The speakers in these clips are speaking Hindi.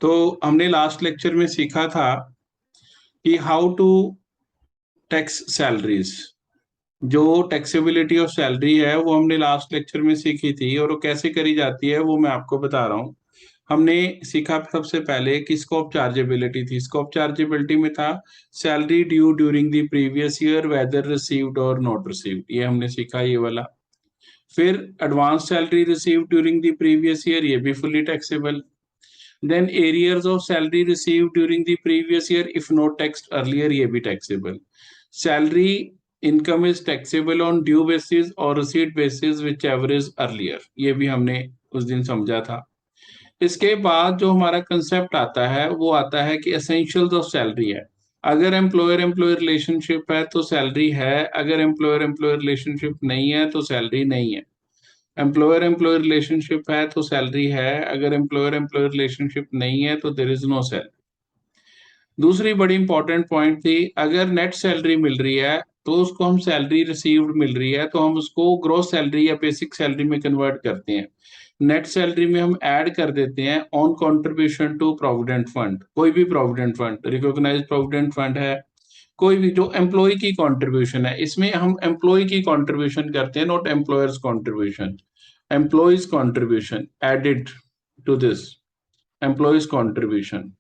तो हमने लास्ट लेक्चर में सीखा था कि हाउ टू टैक्स सैलरीज। जो टैक्सेबिलिटी ऑफ सैलरी है वो हमने लास्ट लेक्चर में सीखी थी, और वो कैसे करी जाती है वो मैं आपको बता रहा हूँ। हमने सीखा सबसे पहले कि स्कोप चार्जेबिलिटी थी। स्कोप चार्जेबिलिटी में था salary due during the previous year whether received और नॉट रिसीव्ड, ये हमने सीखा ये वाला। फिर advance salary received during the previous year, ये भी fully taxable. Then arrears of salary received during the previous year if not taxed earlier, ये भी taxable. Salary income is taxable on due basis or receipt basis whichever is earlier, ये भी हमने उस दिन समझा था। इसके बाद जो हमारा कंसेप्ट आता है वो आता है कि एसेंशियल्स ऑफ सैलरी है। अगर एम्प्लॉयर एम्प्लॉयर रिलेशनशिप है तो सैलरी है, अगर एम्प्लॉयर एम्प्लॉयर रिलेशनशिप नहीं है तो सैलरी नहीं है। एम्प्लॉयर एम्प्लॉयर रिलेशनशिप है तो सैलरी है, अगर एम्प्लॉयर एम्प्लॉयर रिलेशनशिप नहीं है तो देयर इज नो सैलरी। दूसरी बड़ी इंपॉर्टेंट पॉइंट थी, अगर नेट सैलरी मिल रही है तो उसको हम सैलरी रिसीव्ड मिल रही है तो हम उसको ग्रॉस सैलरी या बेसिक सैलरी में कन्वर्ट करते हैं। नेट सैलरी में हम ऐड कर देते हैं on contribution to provident fund, कोई भी provident fund, recognized provident fund है, कोई भी जो एम्प्लॉय की कंट्रीब्यूशन है, इसमें हम एम्प्लॉय की कंट्रीब्यूशन करते हैं, not employers contribution. Employees contribution added to this employees contribution,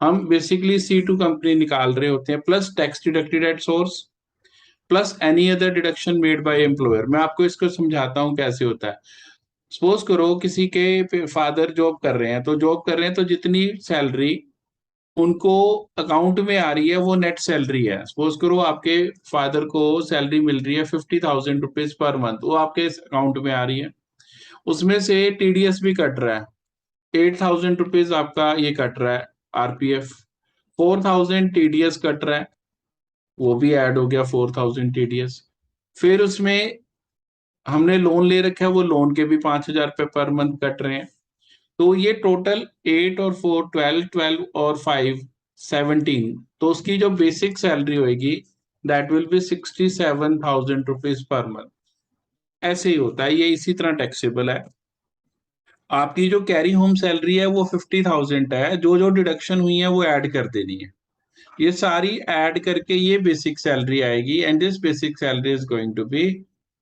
हम बेसिकली C2 कंपनी निकाल रहे होते हैं, plus tax deducted at source plus any other deduction made by employer. मैं आपको इसको समझाता हूँ कैसे होता है। सपोज करो किसी के फादर जॉब कर रहे हैं, तो जॉब कर रहे हैं तो जितनी सैलरी उनको अकाउंट में आ रही है वो नेट सैलरी है। सपोज करो आपके फादर को सैलरी मिल रही है 50,000 रुपीज पर मंथ, वो आपके अकाउंट में आ रही है। उसमें से TDS भी कट रहा है, 8,000 रुपीज आपका ये कट रहा है RPF, 4,000 TDS कट रहा है, वो भी ऐड हो गया 4,000 TDS। फिर उसमें हमने लोन ले रखा है, वो लोन के भी 5,000 रुपये पर मंथ कट रहे हैं। तो ये टोटल 8 और 4 12, 12 और 5 17, तो उसकी जो बेसिक सैलरी होगी that will B 67,000 rupees per month. ऐसे ही होता है, ये इसी तरह टैक्सेबल है। आपकी जो कैरी होम सैलरी है वो 50,000 है, जो जो डिडक्शन हुई है वो ऐड कर देनी है, ये सारी ऐड करके ये बेसिक सैलरी आएगी, and this basic salary is going to be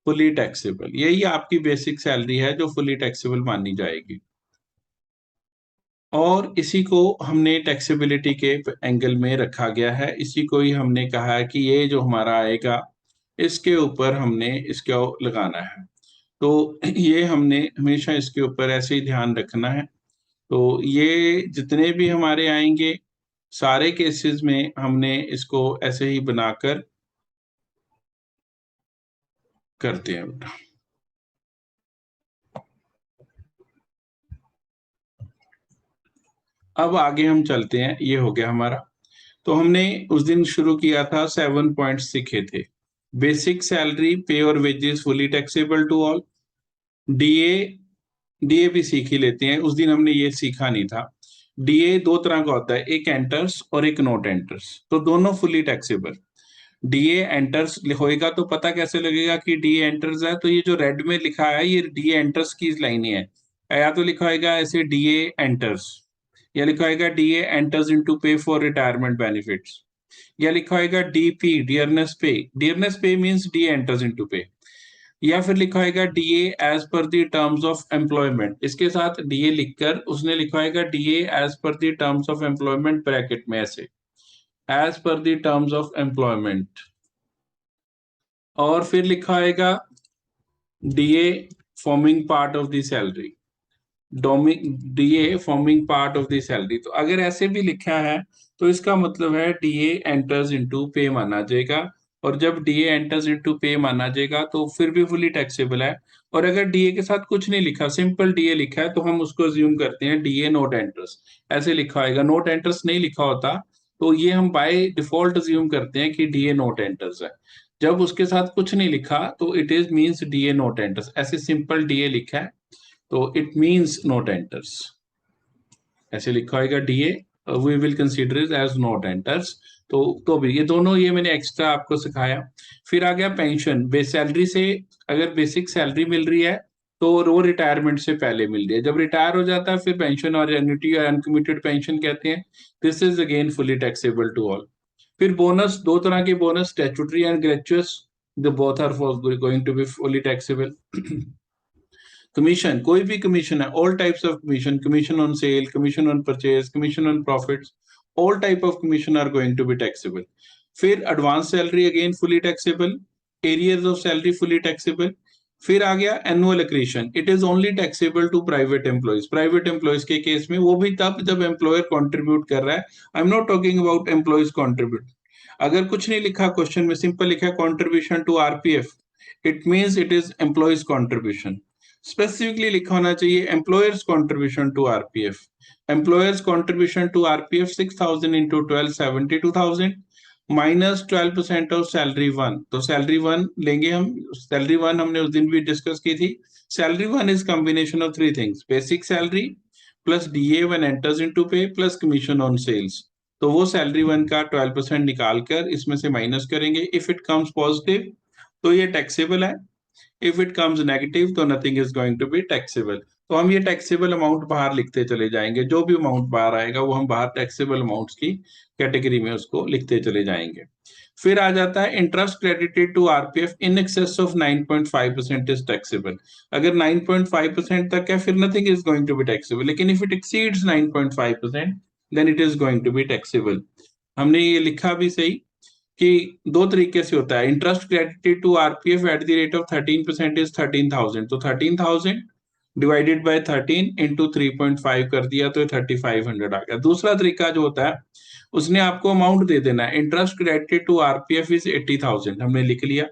fully taxable. यही आपकी बेसिक सैलरी है जो फुली टैक्सेबल मानी जाएगी। और इसी को हमने टैक्सेबिलिटी के एंगल में रखा गया है, इसी को ही हमने कहा है कि ये जो हमारा आएगा इसके ऊपर हमने इसको लगाना है। तो ये हमने हमेशा इसके ऊपर ऐसे ही ध्यान रखना है। तो ये जितने भी हमारे आएंगे सारे केसेस में हमने इसको ऐसे ही बनाकर करते हैं बेटा। अब आगे हम चलते हैं, ये हो गया हमारा। तो हमने उस दिन शुरू किया था 7 पॉइंट्स सीखे थे। बेसिक सैलरी, पे और wages fully taxable to all. DA, DA भी सीख ही लेते हैं, उस दिन हमने ये सीखा नहीं था। डीए दो तरह का होता है, एक एंटर्स और एक नॉट एंटर्स, तो दोनों फुली टैक्सेबल। डीए एंटर्स होएगा तो पता कैसे लगेगा कि डीए एंटर्स है, तो ये जो रेड में लिखा है ये डीए एंटर्स की लाइन है। या तो लिखा होगा ऐसे डीए एंटर्स, या लिखा होगा DA enters into pay for retirement benefits, या लिखा होगा DP dearness pay, dearness pay means D enters into pay, या फिर लिखा होगा DA as per the terms of employment. इसके साथ डीए लिखकर उसने लिखा होगा DA as per the terms of employment bracket में ऐसे, as per the terms of employment. और फिर लिखा होगा DA forming part of the salary, DA forming part of the salary. तो अगर ऐसे भी लिखा है तो इसका मतलब है डीए एंटर्स इनटू पे माना जाएगा, और जब डीए एंटर्स इनटू पे माना जाएगा तो फिर भी फुली टैक्सेबल है। और अगर डीए के साथ कुछ नहीं लिखा, सिंपल डीए लिखा है, तो हम उसको अज्यूम करते हैं डीए नोट एंटर्स, ऐसे लिखा होगा। नोट एंटर्स नहीं लिखा होता तो ये हम बाय डिफॉल्ट अज्यूम करते हैं कि डीए नोट एंटर्स है। जब उसके साथ कुछ नहीं लिखा तो it is means DA note enters, ऐसे सिंपल डीए लिखा है तो इट मीन्स नोट एंटर्स। ऐसे लिखा होगा DA we will consider it as not enters. तो भी ये दोनों ये मैंने एक्स्ट्रा आपको सिखाया। फिर आ गया पेंशन। बेस सैलरी से अगर बेसिक सैलरी मिल रही है तो वो रिटायरमेंट से पहले मिल रही है। जब रिटायर हो जाता है फिर पेंशन और एन्युटी या अनकमिटेड पेंशन कहते हैं। This is again fully taxable to all. फिर बोनस, दो तरह के bonus, statutory and gratuitous, the both are going to be fully taxable. Commission, कोई भी कमीशन है, all types of commission, commission on sale, commission on purchase, commission on profits, all type of commission are going to be taxable. फिर advance salary again fully taxable, arrears of salary fully taxable. फिर आ गया annual accretion, it is only taxable to private employees. Private employees के केस में वो भी तब जब एम्प्लॉयर कंट्रीब्यूट कर रहा है। I am not talking about employees contribute. अगर कुछ नहीं लिखा क्वेश्चन में, सिंपल लिखा contribution to RPF, it means it is employees contribution. Specifically लिखा होना चाहिए employers contribution to RPF. Employers contribution to RPF 6,000 into 12 72,000 minus 12% of salary one. तो सैलरी वन लेंगे हम। सैलरी वन हमने उस दिन भी डिस्कस की थी। Salary one is combination of three things, basic salary plus DA when enters into पे प्लस कमीशन ऑन सेल्स। तो वो सैलरी वन का 12% निकाल कर इसमें से माइनस करेंगे। इफ इट कम्स पॉजिटिव तो ये टैक्सेबल है, इफ इट कम्स नेगेटिव तो nothing is going to be taxable. तो हम ये टैक्सेबल अमाउंट बाहर लिखते चले जाएंगे, जो भी अमाउंट बाहर आएगा वो हम बाहर टैक्सेबल अमाउंट्स की कैटेगरी में उसको लिखते चले जाएंगे। फिर आ जाता है interest credited to RPF in excess of 9.5% is taxable. अगर 9.5% तक है फिर nothing is going to be taxable, लेकिन if it exceeds 9.5% then it is going to be taxable. हमने ये लिखा भी सही कि दो तरीके से होता है। Interest credited to RPF at the rate of 13% is 13,000। तो 13,000 डिवाइडेड बाय 13 इंटू 3.5 कर दिया तो 3,500 आ गया। दूसरा तरीका जो होता है उसने आपको अमाउंट दे देना है। Interest credited to RPF is 80,000, हमने लिख लिया।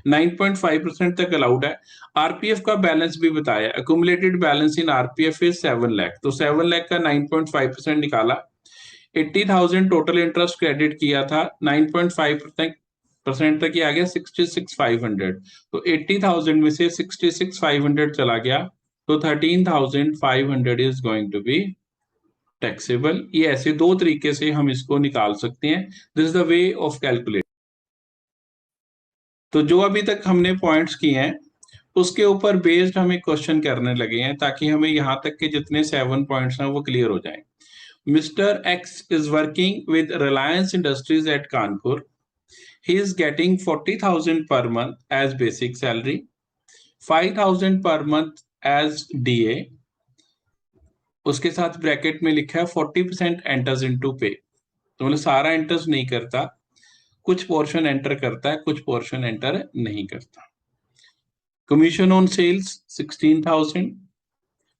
9.5% तक अलाउड है। आरपीएफ का बैलेंस भी बताया, accumulated balance in RPF is 7 lakh. तो 7 लाख का 9.5% निकाला, 80,000 टोटल इंटरेस्ट क्रेडिट किया था, 9.5% तक ही आ गया 66,500। तो 80,000 में से 66,500 चला गया तो 13,500 is going to be taxable. ये ऐसे दो तरीके से हम इसको निकाल सकते हैं। This is the way of calculate. तो जो अभी तक हमने पॉइंट्स किए हैं उसके ऊपर बेस्ड हमें क्वेश्चन करने लगे हैं ताकि हमें यहाँ तक के जितने 7 पॉइंट्स हैं वो क्लियर हो जाएं। Mr. X is working with Reliance Industries at Kanpur. He is getting 40,000 per month as basic salary, 5,000 per month as DA. उसके साथ ब्रैकेट में लिखा है 40% enters into pay. तो मतलब सारा एंटर्स नहीं करता, कुछ पोर्शन एंटर करता है, कुछ पोर्शन एंटर नहीं करता। Commission on sales 16,000,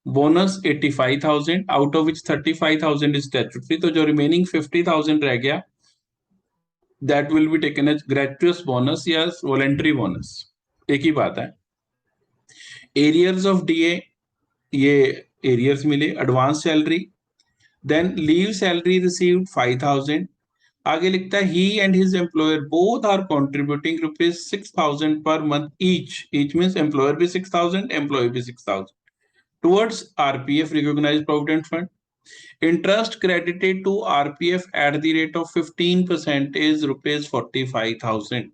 bonus 85,000, out of which 35,000 is statutory. तो जो रिमेनिंग 50,000 रह गया that will be taken as gratuitous bonus या वॉलेंटरी बोनस, एक ही बात है। एरियर्स ऑफ डीए, ये एरियर्स मिले। Advance salary, then leave salary received 5,000। आगे लिखता है he and his employer both are contributing rupees 6,000 per month each. Each means employer भी 6,000, एम्प्लॉय भी 6,000 towards RPF recognized provident fund. Interest credited to RPF at the rate of 15% is rupees 45,000.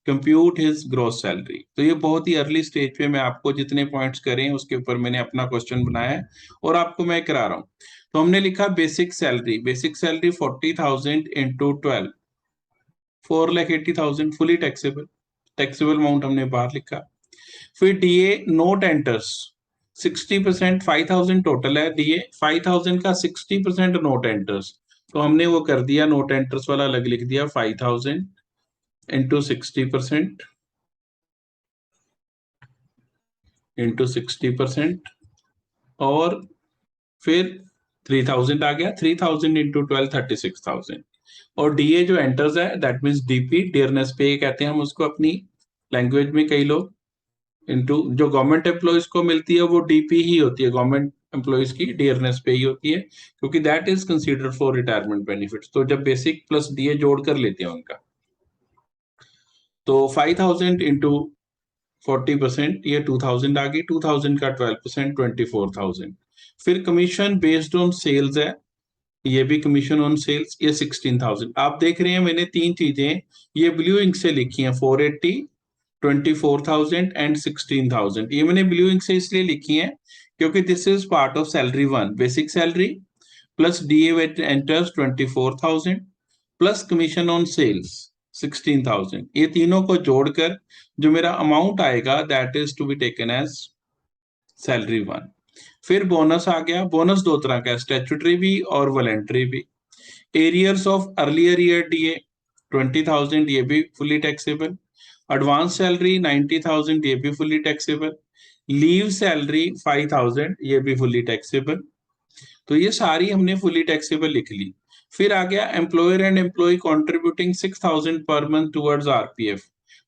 Compute his gross salary. तो ये बहुत ही अर्ली स्टेज पे मैं आपको जितने पॉइंट्स करें उसके ऊपर मैंने अपना क्वेश्चन बनाया है और आपको मैं करा रहा हूँ। तो हमने लिखा basic salary, basic salary 40,000 into 12, 4,80,000 fully taxable. Taxable amount हमने बाहर लिखा। फिर डीए नोट एंटर्स 60%, 5,000 टोटल है डीए, 5,000 का 60% नोट एंटर्स। तो हमने वो कर दिया, नोट एंटर्स वाला अलग लिख दिया, 5,000 इंटू 60% इंटू 60%, और फिर 3,000 आ गया, 3,000 इंटू 12 36,000। और डीए जो एंटर्स है दैट मीन्स डीपी, डियरनेस पे कहते हैं हम उसको अपनी लैंग्वेज में कई लोग। इनटू जो गवर्नमेंट एम्प्लॉयज को मिलती है वो डीपी ही होती है, गवर्नमेंट एम्प्लॉयज की डियरनेस पे ही होती है क्योंकि that is considered for retirement benefits. तो जब बेसिक प्लस डीए जोड़ कर लेते हैं उनका, तो 5,000 इंटू 40% ये 2,000 आ गई, 2,000 का 12% 24,000। फिर कमीशन बेस्ड ऑन सेल्स है, ये भी कमीशन ऑन सेल्स, ये 16,000। आप देख रहे हैं मैंने तीन चीजें ये ब्लू इंक से लिखी हैं, 480, 24,000 एंड 16,000। ये मैंने ब्लू इंक से इसलिए लिखी है क्योंकि this is part of salary one, basic salary plus DA with interest 24,000 plus commission on sales 16,000। ये तीनों को जोड़कर जो मेरा अमाउंट आएगा that is to be taken as salary one. फिर बोनस आ गया। बोनस दो तरह का, स्टैट्यूटरी भी और वॉलेंटरी भी। Arrears of earlier year DA 20,000, ये भी फुली टैक्सेबल। एडवांस सैलरी 90,000, ये भी फुली टैक्सेबल। लीव सैलरी 5,000, ये भी फुली टैक्सेबल। तो ये सारी हमने फुली टैक्सेबल लिख ली। फिर आ गया employer and employ contributing 6,000 per month towards RPF.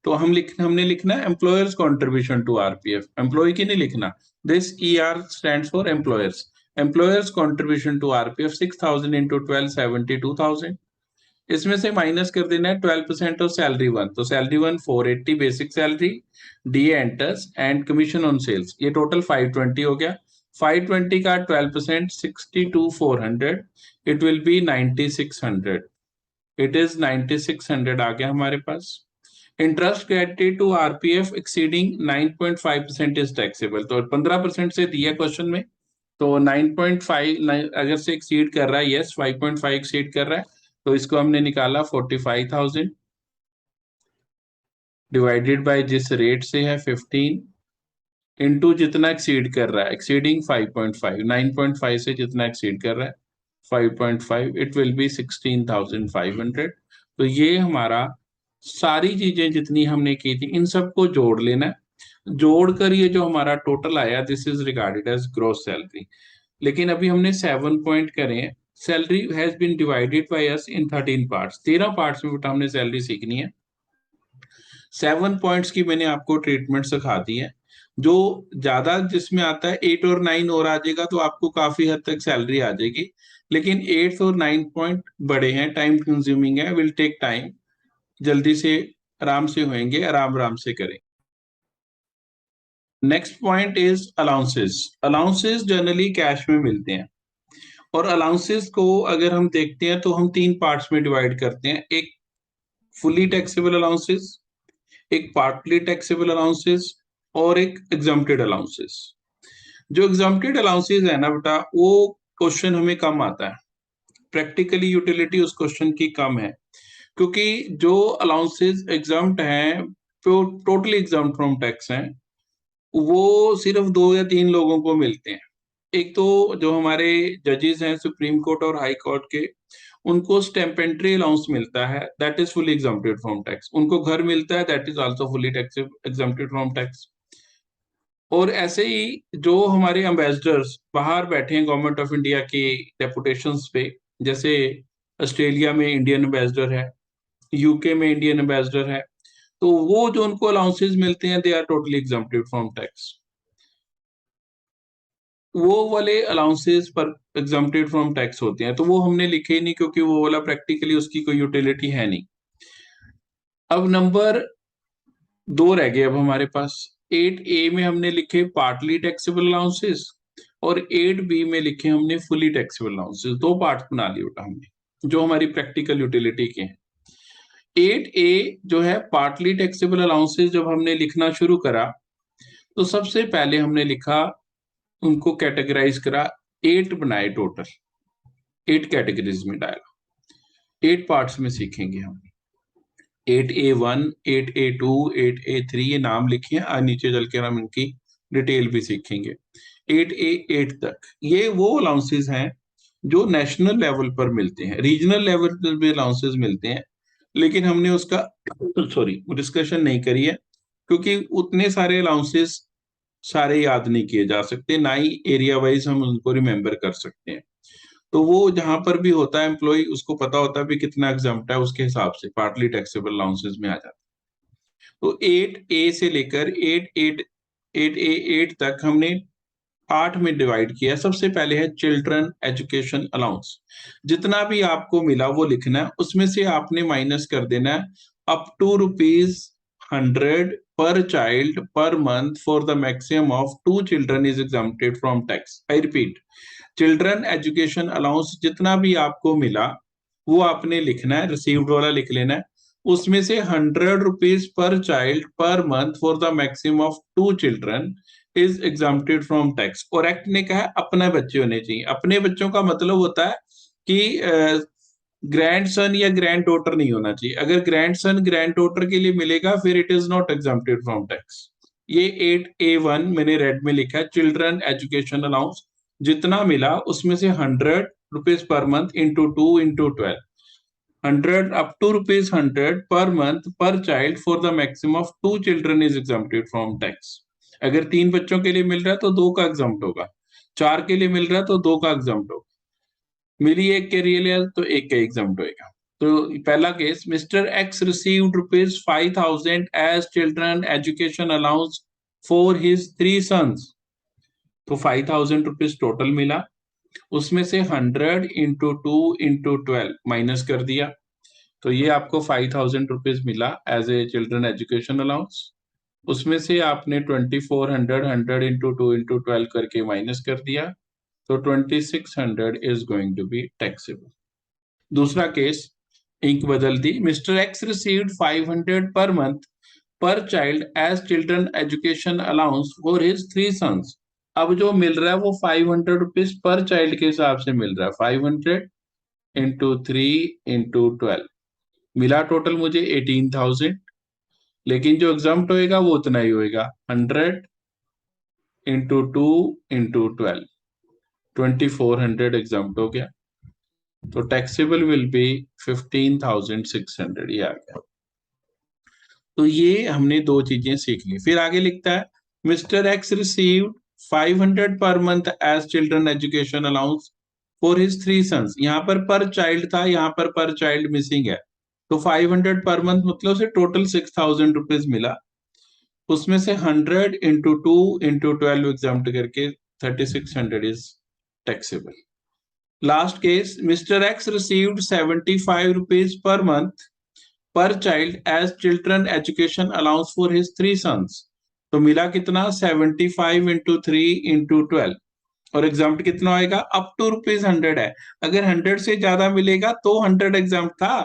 तो हमने लिखना employers contribution to RPF, employee की नहीं लिखना। This ER stands for employers. Employers contribution to RPF 6,000 into 12 72,000। इसमें से माइनस कर देना है 12% ऑफ सैलरी वन। तो salary one 480 basic salary, DA enters and commission on sales, ये टोटल 520 हो गया। 520 का 12% 62,400, it will be 9,600। It is 9,600 आ गया हमारे पास। Interest credited to RPF exceeding 9.5% is taxable. तो 15% से दिया क्वेश्चन में, तो 9.5 अगर से एक्सीड कर रहा है, यस 5.5 एक्सीड कर रहा है, तो इसको हमने निकाला 45,000 डिवाइडेड बाय जिस रेट से है 15 इंटू जितना एक्सीड कर रहा है, एक्सीडिंग 5.5, 9.5 से जितना एक्सीड कर रहा है 5.5, इट विल बी 16,500। तो ये हमारा सारी चीजें जितनी हमने की थी इन सबको जोड़ लेना है। जोड़कर ये जो हमारा टोटल आया, this is regarded as gross salary. लेकिन अभी हमने 7 पॉइंट करे हैं। Salary has been divided by us in 13 parts. 13 parts में बेटा हमने सैलरी सीखनी है। 7 पॉइंट्स की मैंने आपको ट्रीटमेंट सिखा दी है। जो ज्यादा जिसमें आता है 8 और 9 और आ जाएगा तो आपको काफी हद तक सैलरी आ जाएगी। लेकिन 8 और 9 पॉइंट बड़े हैं, टाइम कंज्यूमिंग है, विल टेक टाइम। जल्दी से आराम से होंगे, आराम आराम से करें। Next point is allowances. Allowances generally cash में मिलते हैं, और अलाउंसेस को अगर हम देखते हैं तो हम 3 पार्ट्स में डिवाइड करते हैं। एक फुली टैक्सेबल अलाउंसेस, एक पार्टली टैक्सेबल अलाउंसेस, और एक एग्जम्प्टेड अलाउंसेस। जो एग्जम्प्टेड अलाउंसेस है ना बेटा, वो क्वेश्चन हमें कम आता है, प्रैक्टिकली यूटिलिटी उस क्वेश्चन की कम है, क्योंकि जो अलाउंसेस एग्जम्प्ट हैं, टोटली एग्जम्प्ट फ्रॉम टैक्स हैं, वो सिर्फ 2 या 3 लोगों को मिलते हैं। एक तो जो हमारे जजेस हैं सुप्रीम कोर्ट और हाई कोर्ट के, उनको स्टैम्पेंट्री अलाउंस मिलता है, that is fully exempted from tax. उनको घर मिलता है, that is also fully tax exempted from tax. और ऐसे ही जो हमारे एम्बेसडर्स बाहर बैठे हैं गवर्नमेंट ऑफ इंडिया की डेपुटेशंस पे, जैसे ऑस्ट्रेलिया में इंडियन एम्बेसडर है, यूके में इंडियन एम्बेसडर है, तो वो जो उनको अलाउंसेस मिलते हैं, they are totally exempted from tax. वो वाले अलाउंसेस पर एग्जम्प्टेड फ्रॉम टैक्स होते हैं, तो वो हमने लिखे ही नहीं, क्योंकि वो वाला प्रैक्टिकली उसकी कोई यूटिलिटी है नहीं। अब नंबर 2 रह गए अब हमारे पास। 8A में हमने लिखे पार्टली टैक्सेबल अलाउंसेस, और 8B में लिखे हमने फुली टैक्सेबल अलाउंसेस। 2 पार्ट बना लिए बेटा हमने, जो हमारी प्रैक्टिकल यूटिलिटी के हैं। 8A जो है पार्टली टैक्सेबल अलाउंसेस, जब हमने लिखना शुरू करा तो सबसे पहले हमने लिखा, उनको कैटेगराइज करा, 8 बनाए, टोटल 8 कैटेगरीज में डाला। 8 पार्ट्स में सीखेंगे हम। 8A1, 8A2, 8A3, ये नाम लिखे हैं, नीचे चल के हम इनकी डिटेल भी सीखेंगे। 8A8 तक ये वो अलाउंसेस हैं जो नेशनल लेवल पर मिलते हैं, रीजनल लेवल पर भी अलाउंसेस मिलते हैं, लेकिन हमने उसका डिस्कशन नहीं करी है, क्योंकि उतने सारे अलाउंसेस सारे याद नहीं किए जा सकते, ना ही एरिया वाइज हम उनको रिमेम्बर कर सकते हैं। तो वो जहां पर भी होता है एम्प्लॉय, उसको पता होता है भी कितना एग्जाम्प्ट है, उसके हिसाब से पार्टली टैक्सेबल अलाउंसेस में आ जाता है। तो 8A से लेकर 8A8 तक हमने 8 में डिवाइड किया। सबसे पहले है चिल्ड्रन एजुकेशन अलाउंस। जितना भी आपको मिला वो लिखना है, उसमें से आपने माइनस कर देना है up to ₹100 per child per month for the maximum of 2 children is exempted from tax. I repeat, children education allowance जितना भी आपको मिला वो आपने लिखना है, रिसीव्ड वाला लिख लेना है, उसमें से 100 rupees per child per month for the maximum of 2 children is exempted from tax. और एक्ट ने कहा अपने बच्चे होने चाहिए। अपने बच्चों का मतलब होता है कि ग्रैंड सन या ग्रैंड डॉटर नहीं होना चाहिए। अगर ग्रैंड सन ग्रैंड डॉटर के लिए मिलेगा फिर it is not exempted from tax. ये 8A1 मैंने रेड में लिखा है, चिल्ड्रन एजुकेशन अलाउंस जितना मिला उसमें से 100 rupees per month into 2 into 12, 100 up to rupees 100 per month per child for the maximum of 2 children is exempted from tax। अगर 3 बच्चों के लिए मिल रहा है तो 2 का एग्जाम्प्ट होगा, 4 के लिए मिल रहा है तो 2 का एग्जाम्प्ट होगा, मिली 1 के लिए तो 1 का एग्जाम्प्ट होगा। तो पहला case, mister X received rupees 5000 as children education allowance for his 3 sons. तो 5000 रुपीज टोटल मिला, उसमें से 100 इंटू 2 इंटू 12 माइनस कर दिया, तो ये आपको 5000 रुपीज मिला as a children education allowance. उसमें से आपने 2400 100 इंटू 2 इंटू 12 करके माइनस कर दिया, तो 2600 is going to be taxable. दूसरा केस, इंक बदल दी, mister X received 500 per month per child as children education allowance for his 3 sons. अब जो मिल रहा है वो 500 रुपीज पर चाइल्ड के हिसाब से मिल रहा है, 500 इंटू 3 इंटू 12 मिला टोटल मुझे 18,000, लेकिन जो एग्जाम्प्ट होएगा वो उतना ही होएगा, 100 इंटू 2 इंटू 12, 2400 एग्जाम्प्ट हो गया, तो टैक्सेबल विल बी 15,600, ये आ गया। तो ये हमने दो चीजें सीख ली। फिर आगे लिखता है, mister X received 500 per month as children education allowance for his 3 sons. यहाँ पर चाइल्ड था, यहाँ पर चाइल्ड मिसिंग है, तो 500 पर मंथ मतलब से टोटल 6,000 रुपीज मिला, उसमें से 100 इंटू 2 इंटू 12 एग्जाम्प्ट करके 3600 is taxable. Last case, mister X received 75 rupees per month per child as children education allowance for his 3 sons. तो मिला कितना, 75 इंटू 3 इंटू 12, और एग्जाम्प्ट कितना होएगा, अप टू रुपीज 100 है। अगर 100 से ज्यादा मिलेगा तो 100 एग्जाम्प्ट था,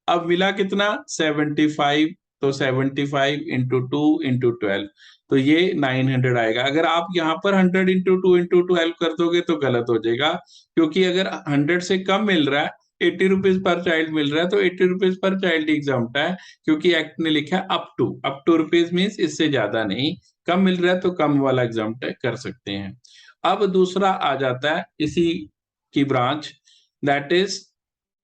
अब मिला कितना 75, तो 75 इंटू 2 इंटू 12, तो ये 900 आएगा। अगर आप यहाँ पर 100 इंटू 2 इंटू 12 कर दोगे तो गलत हो जाएगा, क्योंकि अगर 100 से कम मिल रहा है, 80 रुपीज पर चाइल्ड मिल रहा है, तो 80 रुपीज पर चाइल्ड एग्जाम्प्ट है, क्योंकि एक्ट ने लिखा है अप टू रुपीज मीन्स इससे ज्यादा नहीं, कम मिल रहा है तो कम वाला एग्जाम्प्ट कर सकते हैं। अब दूसरा आ जाता है इसी की branch, that is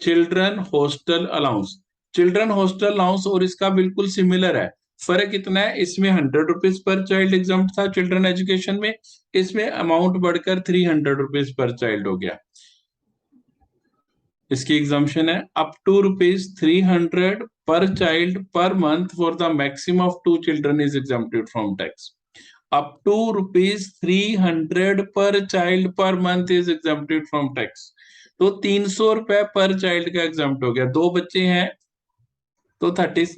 children hostel allowance. Children hostel allowance और इसका बिल्कुल सिमिलर है, फर्क इतना है, इसमें 100 रुपीज पर चाइल्ड एग्जाम्प्ट था चिल्ड्रन एजुकेशन में, इसमें अमाउंट बढ़कर 300 रुपीज पर चाइल्ड हो गया। इसकी एग्जाम्पशन है, up to rupees 300 per child per month for the maximum of 2 children is exempted from tax. Up to rupees 300 per child per month is exempted from tax. तो 300 रुपए पर चाइल्ड का एग्जाम्प्ट हो गया। 2 बच्चे हैं तो 30,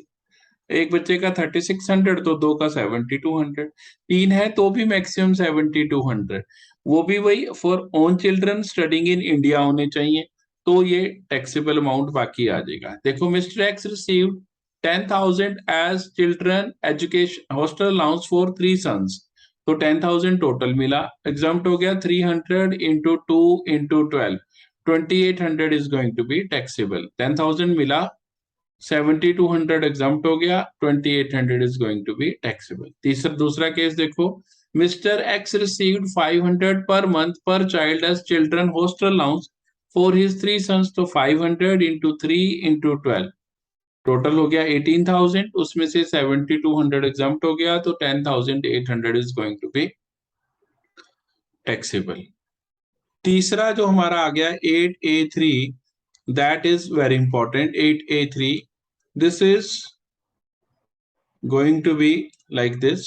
एक बच्चे का 3600, तो 2 का 7200, 3 है तो भी मैक्सिमम 7200, वो भी वही for own children studying in India होने चाहिए, तो ये टैक्सेबल अमाउंट बाकी आ जाएगा। देखो, mister X received 10,000 as children education hostel allowance for 3 sons, तो 10,000 टोटल मिला, एग्जाम्प्ट हो गया 300 into 2 into 12, 2800 is going to be taxable. 10,000 मिला, 7200 एग्जाम्प्ट हो गया, 2800 is going to be taxable. दूसरा केस देखो, mister X received 500 per month per child as children hostel allowance for his 3 sons, तो 500 इंटू 3 इंटू 12 टोटल हो गया 18,000, उसमें से 7200 एग्जाम्प्ट हो गया, तो 10,800 is going to be taxable. तीसरा जो हमारा आ गया 8A3, that is very important, 8A3, this is going to be like this,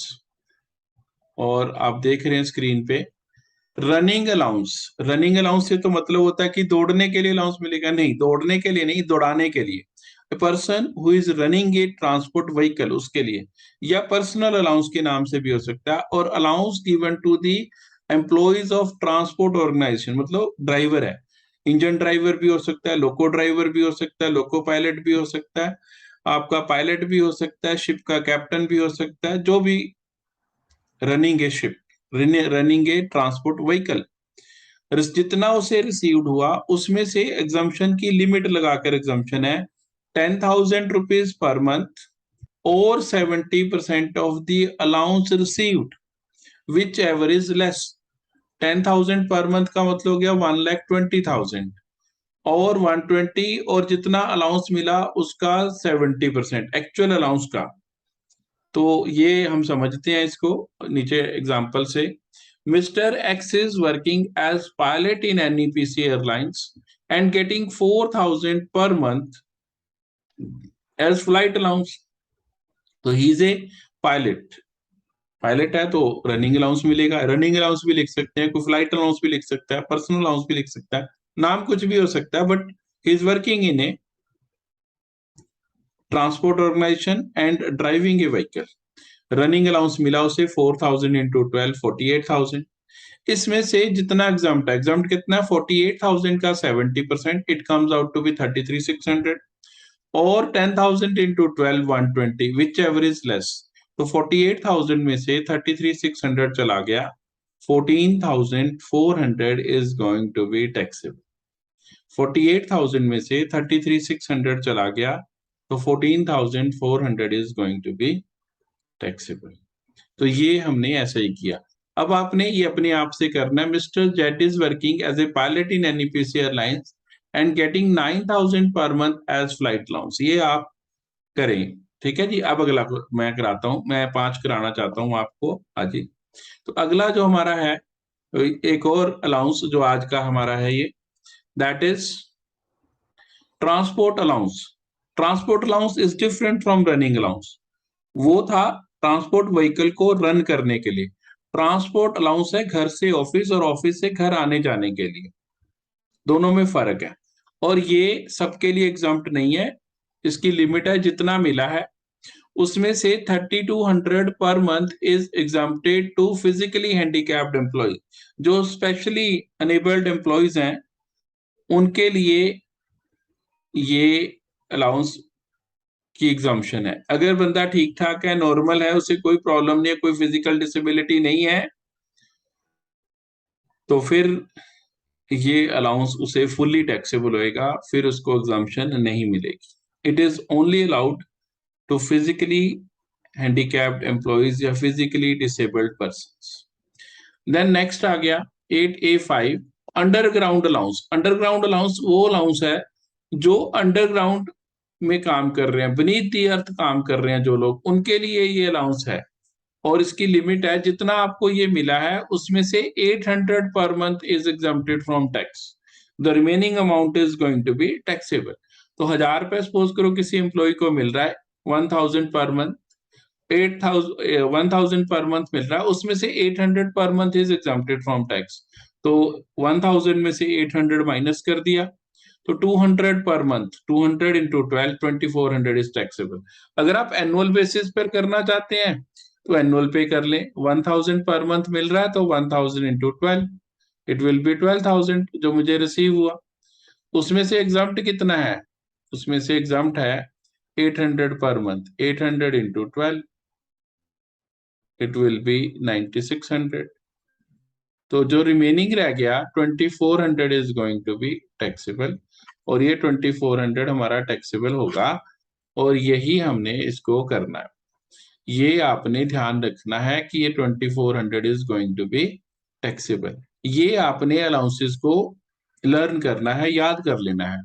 और आप देख रहे हैं स्क्रीन पे, रनिंग अलाउंस। रनिंग अलाउंस से तो मतलब होता है कि दौड़ने के लिए अलाउंस मिलेगा, नहीं, दौड़ने के लिए नहीं, दौड़ाने के लिए। A person who is running A transport vehicle, उसके लिए, या पर्सनल अलाउंस के नाम से भी हो सकता है, और allowance given to the employees of transport organisation, मतलब ड्राइवर है, इंजन ड्राइवर भी हो सकता है, लोको ड्राइवर भी हो सकता है, लोको पायलट भी हो सकता है, आपका पायलट भी हो सकता है, शिप का कैप्टन भी हो सकता है, जो भी रनिंग ए शिप, रनिंग ए ट्रांसपोर्ट व्हीकल, जितना उसे रिसीव्ड हुआ उसमें से एग्जम्पशन की लिमिट लगाकर एग्जम्पशन है 10,000 रुपीज पर मंथ और 70% of the allowance received which ever is less. 10,000 per month का मतलब हो गया 1,20,000 और 120 और जितना अलाउंस मिला उसका 70% एक्चुअल अलाउंस का। तो ये हम समझते हैं इसको नीचे एग्जांपल से। Mister X is working as pilot in NEPC airlines and getting 4,000 per month as flight allowance. तो he is a pilot, pilot है तो रनिंग अलाउंस मिलेगा। रनिंग अलाउंस भी लिख सकते हैं, कोई फ्लाइट अलाउंस भी लिख सकता है, पर्सनल अलाउंस भी लिख सकता है, नाम कुछ भी हो सकता है, but he is working in a transport organisation and driving a vehicle. Running allowance मिला उसे 4,000 इंटू 12 48,000। इसमें से जितना एग्जाम्प्ट है, एग्जाम्प्ट कितना है 48,000 का 70%, it comes out to be 33,600 और 10,000 into 12 120 whichever is less. तो 48,000 में से 33,600 चला गया, 14,400 is going to be taxable. 48,000 में से 33,600 चला गया तो 14,400 is going to be taxable. तो ये हमने ऐसा ही किया। अब आपने ये अपने आप से करना है। Mister Z is working as a pilot in NEPC airlines and getting 9,000 per month as flight allowance. ये आप करें, ठीक है जी। अब अगला मैं कराता हूं, मैं 5 कराना चाहता हूं आपको आज ही। तो अगला जो हमारा है एक और अलाउंस जो आज का हमारा है ये, that is transport allowance. Transport allowance is different from running allowance. वो था ट्रांसपोर्ट व्हीकल को रन करने के लिए, ट्रांसपोर्ट अलाउंस है घर से ऑफिस और ऑफिस से घर आने जाने के लिए, दोनों में फर्क है। और ये सबके लिए एग्जाम्प्ट नहीं है, इसकी लिमिट है जितना मिला है उसमें से 3,200 per month is exempted to physically handicapped employee. जो स्पेशली अनेबल्ड एम्प्लॉयज हैं उनके लिए ये अलाउंस की एग्जाम्पशन है। अगर बंदा ठीक ठाक है, नॉर्मल है, उसे कोई प्रॉब्लम नहीं है, कोई फिजिकल डिसेबिलिटी नहीं है, तो फिर ये अलाउंस उसे फुल्ली टैक्सेबल होएगा, फिर उसको एग्जाम्पशन नहीं मिलेगी। It is only allowed to physically handicapped employees या physically disabled person. Then next आ गया 8A5 underground allowance. Underground allowance वो अलाउंस है जो अंडरग्राउंड में काम कर रहे हैं, बीनीथ द अर्थ काम कर रहे हैं जो लोग, उनके लिए ये अलाउंस है। और इसकी लिमिट है जितना आपको ये मिला है उसमें से 800 per month is exempted from tax, the remaining amount is going to be taxable. तो 1,000 रुपए सपोज करो किसी एम्प्लॉय को मिल रहा है, 1,000 पर मंथ, 1,000 पर मंथ मिल रहा है, उसमें से 800 per month is exempted from tax. तो 1,000 में से 800 माइनस कर दिया तो 200 per month, 200 into 12 2,400 is taxable. अगर आप एनुअल बेसिस पर करना चाहते हैं तो एनुअल पे कर लें। 1,000 पर मंथ मिल रहा है तो 1,000 इंटू 12 इट विल बी 12,000 जो मुझे रिसीव हुआ। उसमें से एग्जाम्प्ट कितना है, उसमें से एग्जाम्प्ट है 800 per month, 800 into 12 it will be 9,600। तो जो रिमेनिंग रह गया 2,400 is going to be taxable, और ये 2,400 हमारा टैक्सेबल होगा, और यही हमने इसको करना है। ये आपने ध्यान रखना है कि ये 2,400 is going to be taxable. ये आपने अलाउंसेस को लर्न करना है, याद कर लेना है।